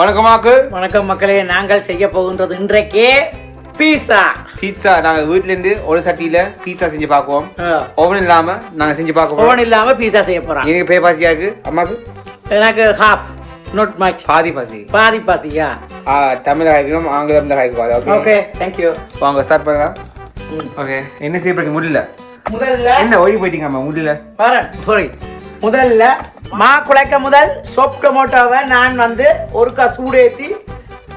வணக்கமாக்கு. வணக்கம் மக்களே, நாங்கள் செய்ய போகின்றது இன்றைக்கு பீஸா. பீட்சா நாங்க வீட்ல இருந்து ஒரு சட்டியில பீட்சா செஞ்சு பாக்குவோம். ஓவன் இல்லாம நாங்க செஞ்சு பாக்குவோம். ஓவன் இல்லாம பீஸா செய்ய போறோம். எனக்கு பே பாசியா இருக்கு. அம்மாக்கு எனக்கு ஹாஃப், நாட் மச். பாதி பாசி. பாதி பாசியா? தமிழ் ஆகிக்கணும், ஆங்கிலம் தான் ஆகிக்குவாங்க. Okay okay, thank you. வாங்க ஸ்டார்ட் பண்ணலாம். ஓகே, என்ன செய்ய போறீங்க? முடியல முதல்ல என்ன ஓடி போயிட்டீங்க அம்மா? முடியல வரேன். சாரி. முதல்ல மா குழைக்க முதல் சோப் டொமேட்டோவை நான் ஒருக்கா சூடேற்றி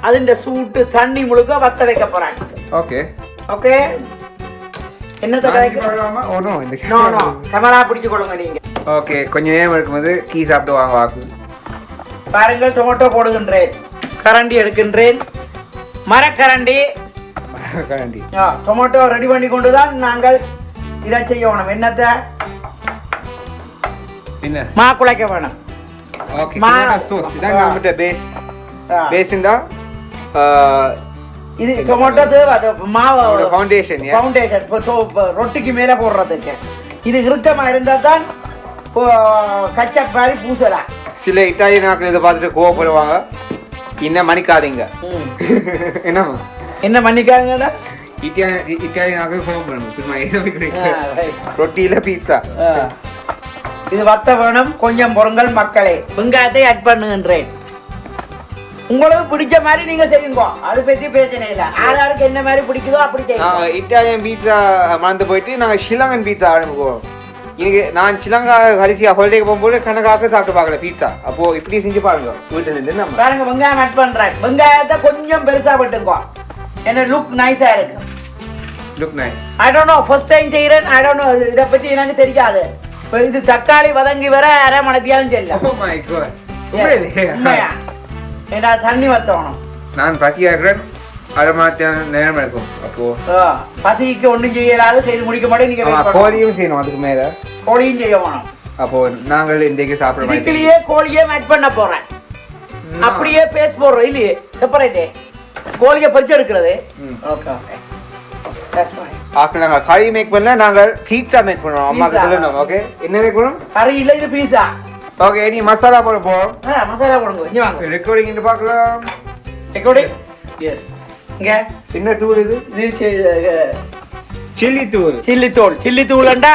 அதுண்ட சூட்டு தண்ணி முழுக்க வத்த வைக்க போறேன். ஓகே ஓகே, என்ன கேமரா பிடிச்சு கொள்ளுங்க நீங்க. ஓகே, கொஞ்ச நேரம் இருக்கும்போது கீ சாப்பிட்டு வாங்க. வாக்கு பாருங்கள், டொமேட்டோ போடுகின்றேன், கரண்டி எடுக்கின்றேன், மரக்கரண்டி. டொமேட்டோ ரெடி பண்ணி கொண்டுதான் நாங்கள் இதை செய்யணும். என்னத்தை மா குழைக்க வேணும். ஓகே, சோஸ் இதான் நம்மட்ட பேஸ். பேஸ்னா இது டொமேட்டோ தேவை, அது மாவு ஃபவுண்டேஷன். ஃபவுண்டேஷன் ரொட்டிக்கு மேல போடுறதுக்கு. இது இறுக்கமா இருந்தா தான் கச்சா மாதிரி பூசலாம். சில இட்டாலியன் ஆட்கள் இதை பார்த்துட்டு கோவப்படுவாங்க. என்ன மன்னிக்காதீங்க. என்னம்மா என்ன மன்னிக்காங்கன்னா இட்டாலியன் ஆட்கள் கோவப்படணும். ரொட்டியில பீட்சா. இது வத்த வேணும். கொஞ்சம் பொருங்கள் மக்களே. வெங்காயத்தை ஆட் பண்ணுகின்றேன். உங்களுக்கு பிடிச்ச மாதிரி நீங்க செய்யுங்க, அது பத்தி பிரச்சனை இல்லை. யாருக்கு என்ன மாதிரி பிடிக்குதோ அப்படி செய்யுங்க. இட்டாலியன் பீட்சா மறந்து போயிட்டு நாங்க ஸ்ரீலங்கன் பீட்சா ஆரம்பிக்குவோம். இன்னைக்கு நான் ஸ்ரீலங்கா கடைசியா ஹாலிடேக்கு போகும்போது கணக்காக சாப்பிட்டு பார்க்கல பீட்சா. அப்போ இப்படி செஞ்சு பாருங்க வீட்டுல இருந்து. நம்ம பாருங்க, வெங்காயம் ஆட் பண்றேன். வெங்காயத்தை கொஞ்சம் பெருசா விட்டுங்க, என்ன லுக் நைஸா இருக்கு. Look nice. I don't know, first time செய்யறேன். ஐ டோன்ட் நோ, இத பத்தி எனக்கு தெரியாது. இது தக்காளி வதங்கி வர அரை மணத்தியாலும் செல்லும். ஓ மை காட், உண்மையா? ஏன்னா தண்ணி வத்தணும். நான் பசியா இருக்கிறேன். அரை மணத்தியாலும் நேரம் எடுக்கும். அப்போ பசிக்கு ஒண்ணும் செய்யலாத செய்து முடிக்க மாட்டேன். நீங்க கோழியும் செய்யணும், அதுக்கு மேல கோழியும் செய்ய வேணும். அப்போ நாங்கள் இன்றைக்கு சாப்பிட மாதிரி இதுக்குள்ளேயே கோழியே ஆட் பண்ண போறேன். அப்படியே பேஸ்ட் போடுறோம் இல்லையே, செப்பரேட்டே கோழியை பறிச்சு எடுக்கிறது. Okay okay, that's fine. நாங்க கறி மேக் பண்ணல, நாங்க பீட்சா மேக் பண்ணுவோம். அம்மாக்கு சொல்லணும். ஓகே, என்ன மேக் பண்ணுவோம்? கறி இல்ல, இது பீட்சா. ஓகே, நீ மசாலா போட போறோம். மசாலா போடுங்க. இங்க வாங்க, ரெக்கார்டிங் இங்க பார்க்கலாம். ரெக்கார்டிங். எஸ். இங்க என்ன தூள் இது? சில்லி தூள். சில்லி தூள். சில்லி தூள்ண்டா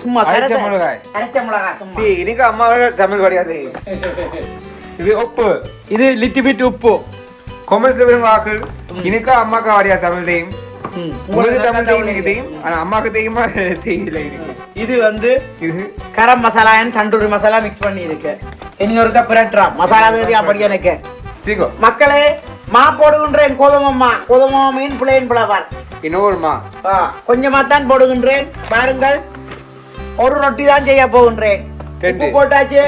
சும்மா அரைச்ச மிளகாய். அரைச்ச மிளகாய் சும்மா. சீ, இன்னைக்கு அம்மாவோட தமிழ் கிடையாது. இது உப்பு. இது லிட்டில் பிட் உப்பு. கொமர்ஸ்ல விரும்ப ஆக்கள் இன்னைக்கு அம்மாக்கு வரையா தமிழ் தெரியும். உங்களுக்கு தமிழ் தெரியும், ஆனா அம்மாக்கு தெரியுமா தெரியல. இது இது கரம் மசாலா அண்ட் தண்டூரி மசாலா மிக்ஸ் பண்ணி இருக்கு. இனி ஒரு கப் ரெட்ரா மசாலா தெரியும். அப்படி எனக்கு மக்களே, மா போடுகின்றேன். கோதுமை மீன் பிளேன் பிளவர். இன்னொரு மா கொஞ்சமா தான் போடுகின்றேன். பாருங்கள், ஒரு ரொட்டி தான் செய்ய போகின்றேன். உப்பு போட்டாச்சு.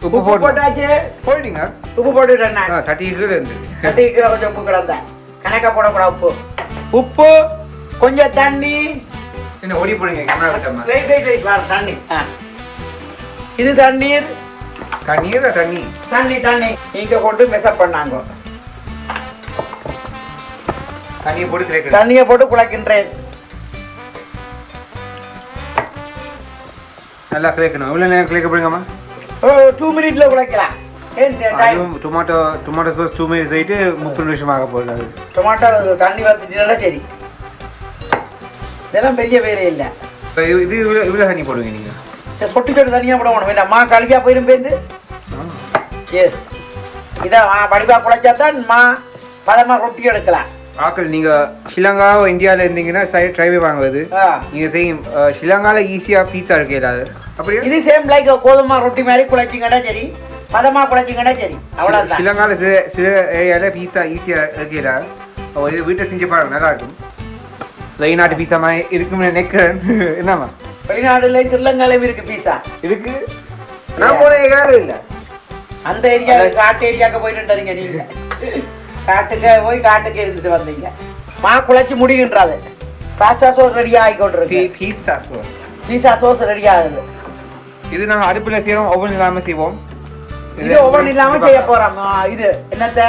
உப்பு போட்டாச்சு. போயிட்டீங்க? உப்பு போட்டுட்டேன் நான். சட்டிக்கு கொஞ்சம் உப்பு கிடந்த கணக்கா போடக்கூடாது. உப்பு உப்பு கொஞ்சம் தண்ணி. என்ன ஓடி போடுங்க? தண்ணி. இது தண்ணீர். தண்ணி நீங்க போட்டு மெசப் பண்ணாங்க. தண்ணியை போட்டு குழைக்கின்றேன். நல்லா கிளக்கணும். எவ்வளவு நேரம் கிளக்க போறீங்கம்மா? 2 மினிட்ல குழைக்கலாம். டொமேட்டோ சாஸ் 2 மினிட்ஸ் ஆயிட்டு 30 நிமிஷம் ஆக போகுது. டொமேட்டோ தண்ணி வச்சுட்டா சரி. இதெல்லாம் பெரிய வேலை இல்லை. இது இவ்வளவு தண்ணி போடுவீங்க நீங்க? சொட்டு சொட்டு தண்ணியா போடணும். வேண்டாம், மா களியா போயிடும் பேருந்து. எஸ், இதான் வடிவா குழைச்சா தான் மா பதமா ரொட்டி எடுக்கலாம். ஆக்கள் நீங்க ஸ்ரீலங்கா இந்தியாவில் இருந்தீங்கன்னா ட்ரைவே வாங்குவது. நீங்க தெரியும், ஸ்ரீலங்கால ஈஸியா பீட்சா இருக்க இல்லாது. அப்படியே இது சேம் லைக் கோதுமை ரொட்டி மாதிரி குழைச்சிங்கடா சரி, பதமா குழைச்சிங்கடா சரி, அவ்வளவுதான். ஸ்ரீலங்கால சில ஏரியால பீட்சா ஈஸியா இருக்க இல்லாது. வீட்டை செஞ்சு பாருங்க, நல்லா இருக்கும். வெளிநாட்டு பீட்சா மாதிரி இருக்குன்னு நினைக்கிறேன். என்னமா வெளிநாடுல ஸ்ரீலங்காலையும் இருக்கு பீட்சா இருக்கு. நான் போன ஏரியாவில் இல்லை, அந்த ஏரியா காட்டு ஏரியாவுக்கு போயிட்டு நீங்க. காட்டுக்கு போய் காட்டுக்கு இருந்துட்டு வந்தீங்க. மா குழைச்சி முடிகின்றது. பாஸ்தா சோஸ் ரெடி ஆகிக்கொண்டிருக்கு. பீஸா சோஸ் ரெடி ஆகுது. இது நாங்க அடுப்புல செய்யறோம், ஓவன் இல்லாம செய்வோம். இது ஓவன் இல்லாம செய்ய போறோம். இது என்னத்த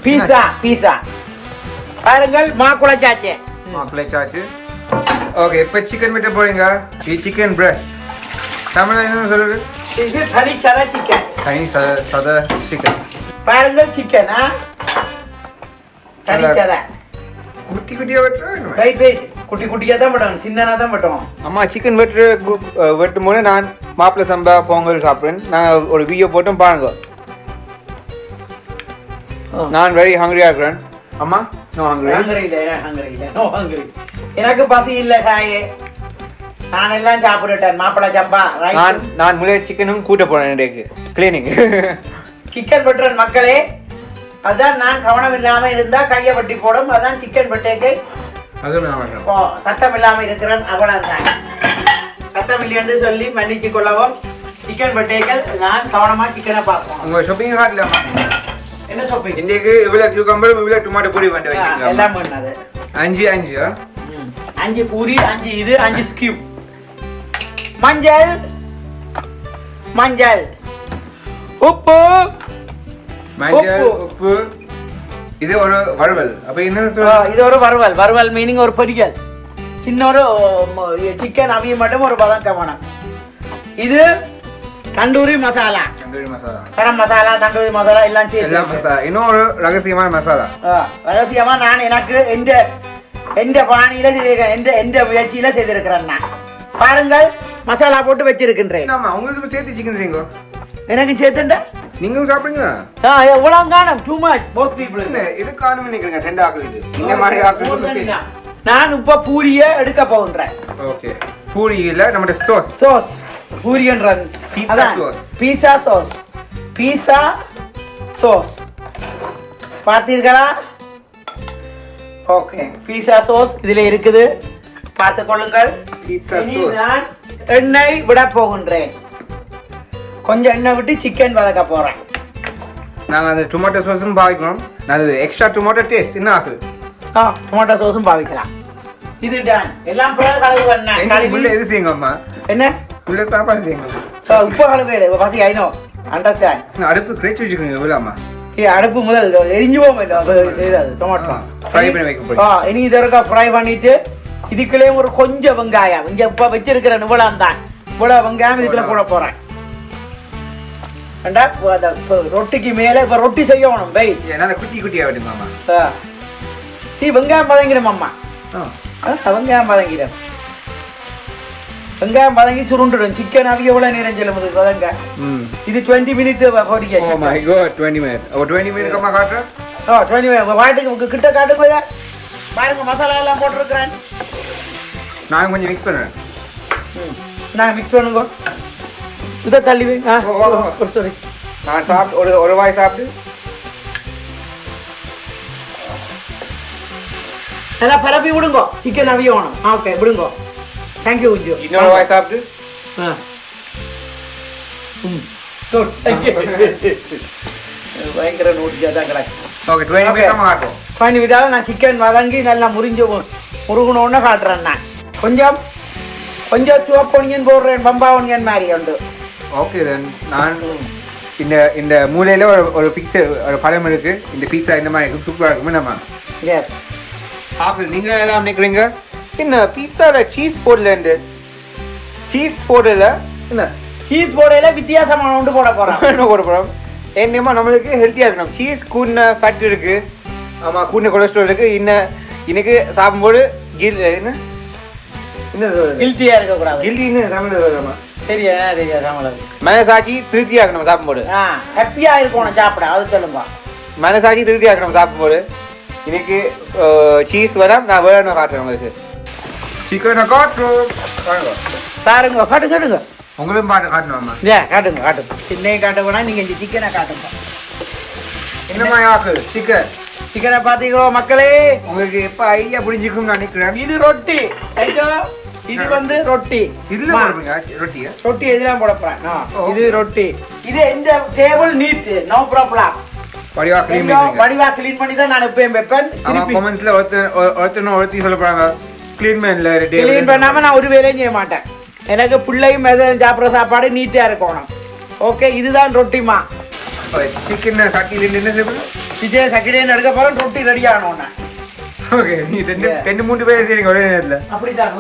பீஸா. பாருங்கள், மா குழைச்சாச்சு. ஓகே, இப்ப சிக்கன் மீட்ட போறீங்க. இது சிக்கன் பிரஸ்ட். தமிழ்ல என்ன சொல்றது? இது தனி சத சிக்கன். தனி சத சிக்கன். பாருங்கள் சிக்கன் கறிச்சதை குட்டி குட்டியா வெட்டுறேன். ரைட் ரைட் குட்டி குட்டியா தான் வெட்டணும், சின்னனா தான் வெட்டணும். அம்மா சிக்கன் வெட்டும் போது நான் மாப்பிள்ளை சம்பா பொங்கல் சாப்பிடுறேன். நான் ஒரு வீடியோ போட்டும் பாருங்க. நான் வெரி ஹங்கிரியா இருக்கிறேன். அம்மா நோ ஹங்கிரி. ஹங்கிரி எனக்கு பசி இல்ல காயே. நான் எல்லாம் சாப்பிட்டுட்டேன். மாப்பிள்ளை சம்பா நான் முதல்ல சிக்கனும் கூட்ட போறேன் இன்றைக்கு கிளீனிங். சிக்கன் வெட்டுறேன் மக்களே. அதான் நான் கவனம் இல்லாம இருந்தா கையை வெட்டி போடும். அதான் சிக்கன் வெட்டேக்கு சத்தம் இல்லாம இருக்கிறேன். அவ்வளவுதான். சத்தம் இல்லைன்னு சொல்லி மன்னிச்சு கொள்ளவும். சிக்கன் வெட்டேக்கள் நான் கவனமா சிக்கனை பார்ப்போம். உங்க ஷாப்பிங் கார்ட்ல என்ன ஷாப்பிங்? இன்றைக்கு இவ்வளவு கியூகம்பர் இவ்வளவு டொமேட்டோ பொடி பண்ணி வச்சிருக்கீங்க. எல்லாம் பண்ணது 5 பூரி 5 இது 5 ஸ்கியூப். மஞ்சள் மஞ்சள் உப்பு மஞ்சள் உப்பு. இது ஒரு வறுவல். அப்ப என்ன இது ஒரு வறுவல். வறுவல் மீனிங் ஒரு பொரியல். சின்ன ஒரு சிக்கன் அவிய மட்டும் ஒரு பதக்கவனம். இது தண்டூரி மசாலா. கரம் மசாலா தண்டூரி மசாலா எல்லாம் சேர்த்து இன்னும் ஒரு ரகசியமான மசாலா. ரகசியமா நான் எனக்கு எந்த பாணியில செய்திருக்கேன், எந்த முயற்சியில செய்திருக்கிறேன். நான் பாருங்கள் மசாலா போட்டு வச்சிருக்கின்றேன். உங்களுக்கு சேர்த்து சிக்கன் செய்யுங்க. எனக்கு சேர்த்துண்டா நீங்களும் சாப்பிடுங்க. எவ்வளவு காணும்? Too much both people. இது காணும் நினைக்கிறேன். 2 ஆக்கள் இது. இந்த மாதிரி ஆக்கள். நான் இப்ப பூரிய எடுக்க போகின்றேன். ஓகே. பூரியில நம்ம சோஸ் பூரியன்ற பீட்சா சோஸ். பீட்சா சோஸ் பார்த்தீர்களா? ஓகே. பீட்சா சோஸ் இதுல இருக்குது, பார்த்து கொள்ளுங்கள். Pizza sauce. நான் எண்ணெய் விட போகின்றேன். கொஞ்சம் எண்ணெய் விட்டு சிக்கன் வதக்க போறேன். நாங்க அந்த டொமேட்டோ சோஸும் பாவிக்கணும். நான் எக்ஸ்ட்ரா டொமேட்டோ டேஸ்ட் என்ன ஆகுது? டொமேட்டோ சோஸும் பாவிக்கலாம். இது டான் எல்லாம் பிறகு கலவு பண்ணேன். எது செய்யுங்க அம்மா? என்ன உள்ள சாப்பாடு செய்யுங்க. உப்பு கலவையில பசி ஐநோ அண்டர்ஸ்டாண்ட். அடுப்பு கிரேட் வச்சுக்கோங்க எவ்வளோமா? அடுப்பு முதல் எரிஞ்சுவோம் செய்யாது டொமேட்டோ ஃப்ரை பண்ணி வைக்க போறோம். இனி இதற்கா ஃப்ரை பண்ணிட்டு இதுக்குள்ளேயும் ஒரு கொஞ்சம் வெங்காயம் இங்க இப்ப வச்சிருக்கிற இவ்வளவு தான். இவ்வளவு வெங்காயம் இதுக்குள்ள போட போறேன். ரொட்டிக்கு மேல இப்ப ரொட்டி செய்யணும். பை குட்டி குட்டியா வேணுமாமா? வெங்காயம் பதங்கிடும் அம்மா. வெங்காயம் பதங்கிடும். வெங்காயம் பதங்கி சுருண்டுடும். சிக்கன் அவி எவ்வளவு நேரம் செல்லும் பதங்க? இது 20 மினிட் பொரிக்க. Oh my god, 20 minutes. Oh 20 minute கம்மா காட்டுற? 20 மினிட் வாட்டுக்கு கிட்ட காட்டுங்க. பாருங்க மசாலா எல்லாம் போட்டுருக்கிறேன். நான் கொஞ்சம் மிக்ஸ் பண்றேன். நான் மிக்ஸ் பண்ணுங்க. இதை தள்ளி வை. நான் சாப்பிட்டு ஒரு வாய் சாப்பிட்டு நல்லா பரப்பி விடுங்க. சிக்கன் அவிய வேணும். ஓகே விடுங்க. தேங்க்யூ உஜ்ஜு. இன்னொரு வாய் சாப்பிட்டு பயங்கர நோட்டியா தான் கிடக்கு. ஓகே 20 மினிட் காட்டும். பண்ணி விட்டாலும் நான் சிக்கன் வதங்கி நல்லா முருகணுன்னு காட்டுறேன். நான் கொஞ்சம் சிவப்பு ஒனியன் போடுறேன். பம்பா ஒனியன் மாதிரி உண்டு. ஓகே தென் நான் இந்த மூலையில ஒரு பிக்சர் ஒரு படம் இருக்கு. இந்த பீட்சா இந்த மாதிரி இருக்கும். சூப்பரா இருக்கும். நம்ம நீங்க எல்லாம் நினைக்கிறீங்க என்ன பீட்சால சீஸ் போடல? சீஸ் போடல. என்ன சீஸ் போடல வித்தியாசமான ஒன்று போட போறோம். என்னமா நம்மளுக்கு ஹெல்த்தியா இருக்கணும். சீஸ் கூடின ஃபேட் இருக்கு. ஆமா கூடின கொலஸ்ட்ரால் இருக்கு. இன்னைக்கு சாப்பிடும்போது கில்ட்டியா இருக்க கூடாது. கில்ட்டின்னு தமிழ்ல வருமா? சரியா தமிழ் மனசாட்சி திருப்தியா இருக்கணும் சாப்பிடும்போது. ஹாப்பியா இருக்கணும் சாப்பிட. அது சொல்லுங்க. மனசாட்சி திருப்தியா இருக்கணும் சாப்பிடும்போது. இன்னைக்கு சீஸ் வர நான் வேணும் காட்டுறேன் உங்களுக்கு. சிக்கனை காட்டுறோம் பாருங்க. காட்டுங்க. உங்களும் பாட்டு காட்டணுமா? காட்டுங்க. சின்ன காட்ட வேணா நீங்க இந்த சிக்கனை காட்டுங்க. என்னமா ஆக்கு சிக்கனை பாத்தீங்களோ மக்களே? உங்களுக்கு எப்ப ஐடியா புரிஞ்சுக்கும் நினைக்கிறேன். இது ரொட்டி. இது வந்து ரொட்டி. இதுல போடுறீங்க ரொட்டி எதுலாம் போட போறேன். இது ரொட்டி. இது இந்த டேபிள் நீட். No problem. படிவா க்ளீன் பண்ணி தான் நான் எப்பவும் வைப்பேன். கமெண்ட்ஸ்ல ஒருத்தி சொல்ல போறாங்க க்ளீன் பண்ணாம நான் ஒரு வேலையும் செய்ய மாட்டேன். எனக்கு பிள்ளையும் சாப்பிட்ற சாப்பாடு நீட்டா இருக்கணும். ஓகே இதுதான் ரொட்டிமா. சிக்கன் சட்டில என்ன செய்யணும்? சிக்கன் சட்டில எடுக்க போறோம். ரொட்டி ரெடி ஆகணும். ஓகே நீ 2-3 பேர் செய்றீங்க ஒரே நேரத்துல. அப்படிதான்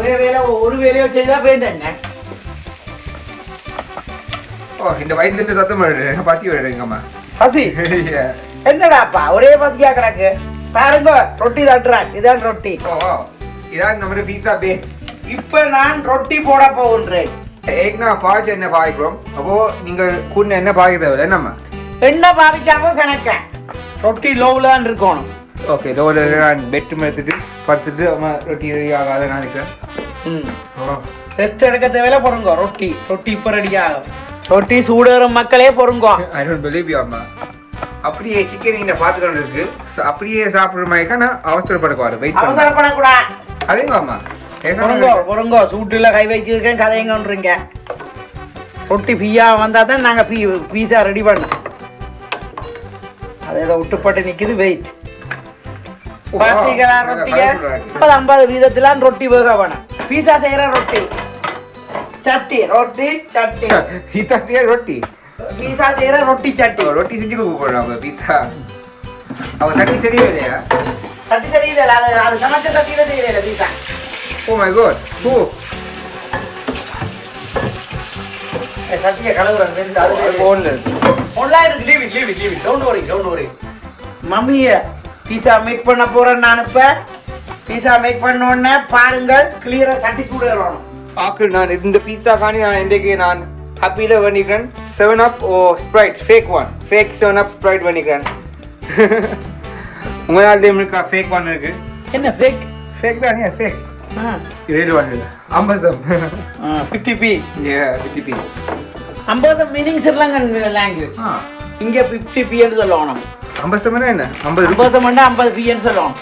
ஒரு வேலையோ செய்தா வேண்டாம். ஓ இந்த வயசுல சத்தம் வருது பசி வருதுங்கம்மா பசி என்னடாப்பா ஒரே பசியா கிடக்கு பாருங்க ரொட்டி தட்டுறான் இதான் ரொட்டி ஓ இதான் நம்ம பீட்சா பேஸ் இப்ப நான் ரொட்டி போட போகின்றேன் ஏக்னா பாய்ச்சி என்ன பாய்க்கிறோம் அப்போ நீங்க கூட என்ன பாய்க்க தேவையில்ல நம்ம என்ன பாவிக்காம கணக்க ரொட்டி லோவ்லான் இருக்கணும் ஓகே லோவில் நான் பெட் எடுத்துட்டு படுத்துட்டு அம்மா ரொட்டி ரெடி ஆகாத நாளைக்கு ரெஸ்ட் எடுக்க தேவையில்ல பொறுங்க ரொட்டி ரொட்டி இப்ப ரெடி ஆகும் ரொட்டி சூடுற மக்களே பொறுங்க ஐ டோன்ட் பிலீவ் யூ அம்மா அப்படியே சிக்கன் இங்க பாத்துக்கிட்டு இருக்கு அப்படியே சாப்பிடுற மாதிரி நான் அவசரப்படக்கூடாது வெயிட் அவசரப்படக்கூடாது அதேங்க அம்மா பொறுங்க சூட்டுல கை வச்சிருக்கேன் கதைங்கன்றீங்க ரொட்டி பீயா வந்தா தான் நாங்க பீஸா ரெடி பண்ணோம் அதை விட்டுப்பட்டு நிக்குது வெயிட் பாத்தீங்களா ரொட்டிய 50 வீதத்துல ரொட்டி வேக வேணும் பீஸா செய்யற ரொட்டி சட்டி ரொட்டி சட்டி பீஸா செய்யற ரொட்டி பீஸா செய்யற ரொட்டி சட்டி ரொட்டி செஞ்சு போடுறாங்க பீஸா அவ சட்டி சரியில்லையா சட்டி சரியில்லை அது சமைச்ச சட்டியில செய்யல பீஸா ஓ மை காட் ஓ சட்டியை கலவுறேன் போன்ல டோன்ட் வரி மம்மிய பீஸா மேக் பண்ண போறேன் நான் இப்ப பீஸா மேக் பண்ண உடனே பாருங்கள் கிளியரா சட்டி சூடு வரணும் ஆக்கள் நான் இந்த பீஸா காணி நான் இன்றைக்கு நான் ஹாப்பியில பண்ணிக்கிறேன் 7 up or sprite fake 7 up sprite பண்ணிக்கிறேன் உங்களால் இருக்கா ஃபேக் 1 இருக்கு என்ன ஃபேக் ஃபேக் தானே ஃபேக் ரியல் 1 அம்பசம் 50p yeah 50p அம்பசம் மீனிங் ஸ்ரீலங்கன் லாங்குவேஜ் இங்க 50p ன்னு சொல்லணும் அம்பசம் என்ன 50 அம்பசம் ன்னா 50p ன்னு சொல்லணும்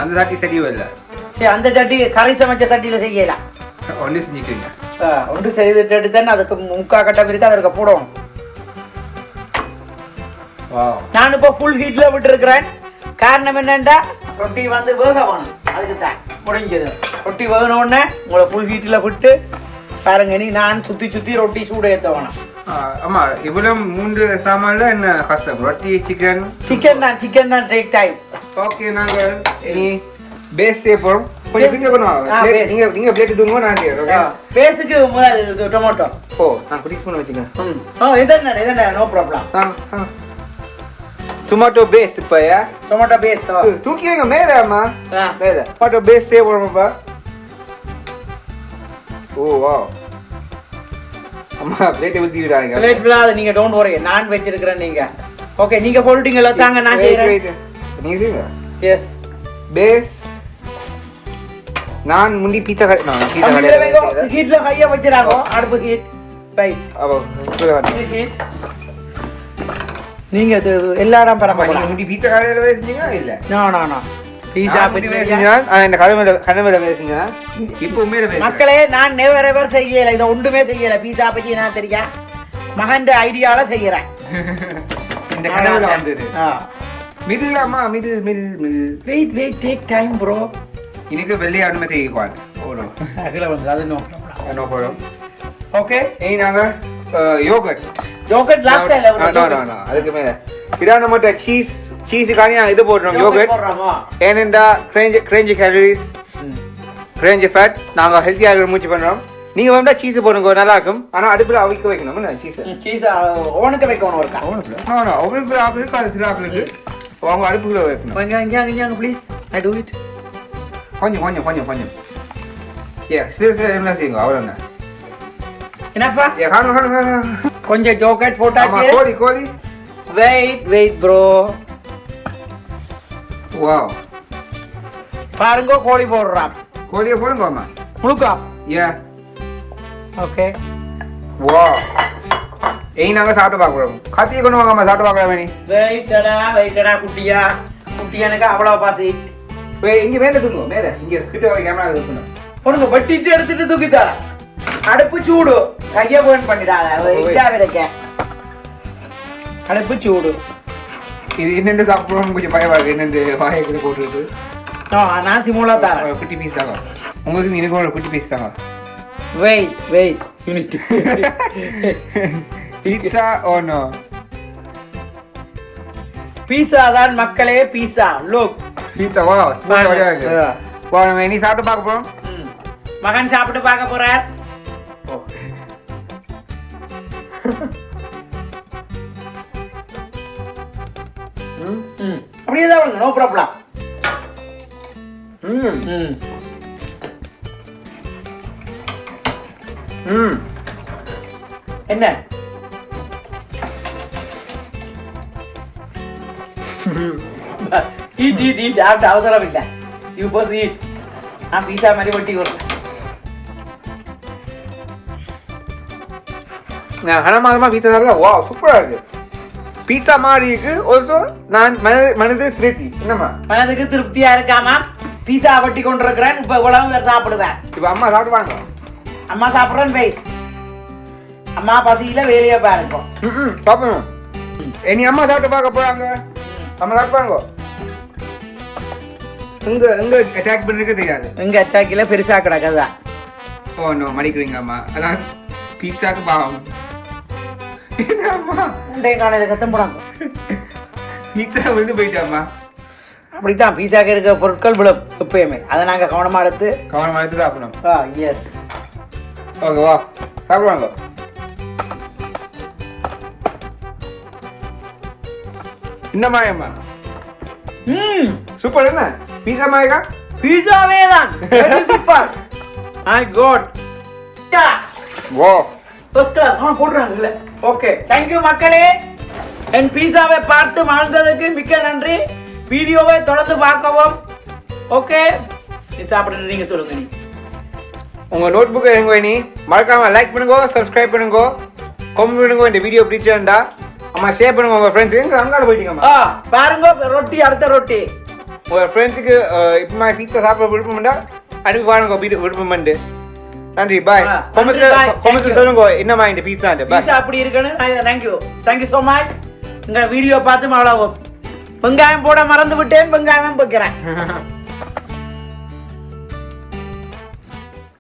அந்த சட்டி சரியே இல்ல சரி அந்த சட்டி கறி சமைச்ச சட்டில செய்யலாம் ஒண்ணு செஞ்சிக்கீங்க ஒன்று செய்துட்டு தான் அதுக்கு முக்கா கட்டம் இருக்கு அதற்கு போடணும் வாவ் நான் இப்போ ஃபுல் ஹீட்ல விட்டு இருக்கிறேன் காரணம் என்னண்டா ரொட்டி வந்து வேக வேணும் அதுக்கு தான் முடிஞ்சது ரொட்டி வேகன உடனே உங்களை ஃபுல் ஹீட்ல விட்டு பாருங்க நீ நான் சுத்தி ரொட்டி சூடு ஏற்ற வேணும் ஆமா இவ்வளவு 3 சாமான்ல என்ன கஷ்டம் ரொட்டி சிக்கன் தான் டேக் டைம் ஓகே நாங்க இனி பேஸ் சேப்போம் கொஞ்சம் பிங்க பண்ணுவோம் நீங்க பிளேட் தூங்க நான் செய்றேன் பேஸுக்கு முதல்ல டொமேட்டோ ஓ நான் ஃப்ரீஸ் பண்ண வச்சிருக்கேன் இதென்ன நோ ப்ராப்ளம் டொமேட்டோ பேஸ் இப்பயா டொமேட்டோ பேஸ் தூக்கி வைங்க மேல அம்மா மேல டொமேட்டோ பேஸ் சேப்போம்ப்பா ஓ வாவ் அம்மா பிளேட் ஊத்தி விடாதீங்க பிளேட் விடாத நீங்க டோன்ட் வரி நான் வெச்சிருக்கேன் நீங்க ஓகே நீங்க போடுட்டீங்களா தாங்க நான் செய்றேன் நீங்க செய்யுங்க எஸ் பேஸ் நான் முந்தி பீட்சா கடை ஹீட்ல கைய வச்சிராங்க அடுப்பு ஹீட் பை அவ ஹீட் நீங்க எல்லாரும் பரமாங்க முந்தி பீட்சா கடையில வேசிங்க இல்ல நோ பீஸா பத்தி வேசிங்க அந்த கடமையில வேசிங்க இப்போ மேல வேசிங்க மக்களே நான் நெவர் எவர் செய்யல இத ஒண்ணுமே செய்யல பீஸா பத்தி நான் தெரியா மகன்ட ஐடியால செய்யறேன் இந்த கடமையில வந்தது மிடில் அம்மா middle wait take time bro இன்னைக்கு வெள்ளை அனுமதி குவாட் ஓடோ அகல வந்து அது நோ ப்ராப்ளம் ஓகே ஏய் நாங்க யோகர்ட் லாஸ்ட் டைம் நோ அதுக்கு மேல இதான் நம்ம சீஸ் காணி நான் இது போடுறோம் யோகர்ட் ஏனெண்டா கிரேஞ்ச் கேலரிஸ் கிரேஞ்ச் ஃபேட் நாங்க ஹெல்த்தியா இருக்கிற மூச்சு பண்றோம் நீங்க வேணா சீஸ் போடுங்க நல்லா இருக்கும் ஆனா அடுப்புல அவிக்க வைக்கணும் சீஸ் ஓனுக்கு வைக்கணும் இருக்கா ஓவனுக்குள்ள ஆக்குறதுக்கு அது சில ஆக்குறதுக்கு அவங்க அடுப்புக்குள்ள வைக்கணும் இங்க ப்ளீஸ் ஐ டு இட் கொஞ்சம் ஏ சில என்ன செய்யுங்க அவ்வளோ என்னப்பா ஏ காணும் கொஞ்சம் ஜோக்கெட் போட்டாச்சு கோழி வெயிட் ப்ரோ வாவ் பாருங்க கோழி போடுறான் கோழியை போடுங்க அம்மா முழுக்கா ஏ ஓகே வாவ் ஏய் நாங்க சாப்பிட்டு பார்க்குறோம் கத்தியை கொண்டு வாங்க அம்மா சாப்பிட்டு பார்க்கலாம் நீ வெயிட்டடா குட்டியானுக்கு அவ்வளவு பாசி இங்க மேல தூங்க மேல இங்க கிட்ட வர கேமரா தூக்கணும் பொண்ணுங்க வட்டிட்டு எடுத்துட்டு தூக்கி தர அடுப்பு சூடு கைய போன் பண்ணிடாத இருக்க அடுப்பு சூடு இது என்னென்ன சாப்பிடுறோம் கொஞ்சம் பயமா இருக்கு என்னென்ன வாயத்துல போட்டுருக்கு நான் சிமுலா தரேன் குட்டி பீஸ் தாங்க உங்களுக்கு எனக்கு ஒரு குட்டி பீஸ் தாங்க வெயிட் யூனிட் பீட்சா ஓ நோ பீஸா தான் மக்களே பீஸா லோக் பீட்சா வா ஸ்மெல் வரையா இருக்கு வா நம்ம இனி சாப்பிட்டு பார்க்க போறோம் மகன் சாப்பிட்டு பார்க்க போறார் அப்படியே தான் நோ ப்ராப்ளம். என்ன ஈட் அவசரம் இல்லை. யூ போஸ் ஈட். நான் பீஸா மாதிரி ஒட்டி கொடுறேன். நான் கனமாகமா பீஸா சாப்பிட வா சூப்பராக இருக்கு. பீட்சா மாதிரி இருக்கு. ஆல்சோ நான் மனது திருப்தி. என்னம்மா மனதுக்கு திருப்தியா இருக்காமா? பீஸா ஒட்டி கொண்டு இருக்கிறேன். இப்போ இவ்வளவு பேர் சாப்பிடுவேன். இப்போ அம்மா சாப்பிடுவாங்க. அம்மா சாப்பிட்றேன்னு போய் அம்மா பசியில வேலையா பாருங்க. சாப்பிடணும். இனி அம்மா சாப்பிட்டு பார்க்க போறாங்க. அம்மா சாப்பிடுவாங்க. எங்க அட்டாக் பண்ணிருக்கு தெரியாது. எங்க அட்டாக்கில பெருசா கிடக்குதா? ஓ நோ மடிக்கிறீங்க அம்மா. அதான் பீட்சாக்கு பாவம். அம்மா காலையில சத்தம் போடாங்க. பீட்சா வந்து போயிட்டாம்மா. அப்படித்தான் பீஸாக்கு இருக்க பொருட்கள் விழும் எப்பயுமே. அதை நாங்க கவனமா எடுத்து சாப்பிடணும். எஸ். ஓகே வா சாப்பிடுவாங்க. என்னம்மா அம்மா சூப்பர். என்ன பீஸா மாயக்கா? பீஸாவே தான் சூப்பர். ஐ காட் வா ஃபர்ஸ்ட் கிளாஸ். அவன் போடுறாங்கல்ல. ஓகே தேங்க் யூ மக்களே. என் பீஸாவை பார்த்து மகிழ்ந்ததுக்கு மிக்க நன்றி. வீடியோவை தொடர்ந்து பார்க்கவும். ஓகே சாப்பிடுறது நீங்க சொல்லுங்க. நீ உங்க நோட் புக்கை எங்க நீ மறக்காம லைக் பண்ணுங்க, சப்ஸ்கிரைப் பண்ணுங்க, கமெண்ட் பண்ணுங்க. இந்த வீடியோ பிடிச்சிருந்தா அம்மா ஷேர் பண்ணுங்க. உங்க ஃப்ரெண்ட்ஸ் எங்க அங்கால போயிட்டீங்கம்மா பாருங்க ரொட்டி அடுத்த ரொட்டி. உங்க ஃப்ரெண்ட்ஸுக்கு இப்போ பீட்சா சாப்பிட விருப்பம்டா அனுப்பி பாருங்க விருப்பம். நன்றி பாய். கமெண்ட்ஸ் சொல்லுங்க என்னம்மா இந்த பீட்சா அப்படி இருக்குன்னு. Thank you so much. உங்க வீடியோ பார்த்து மகளவும் வெங்காயம் போட மறந்து விட்டேன். வெங்காயம் வைக்கிறேன்.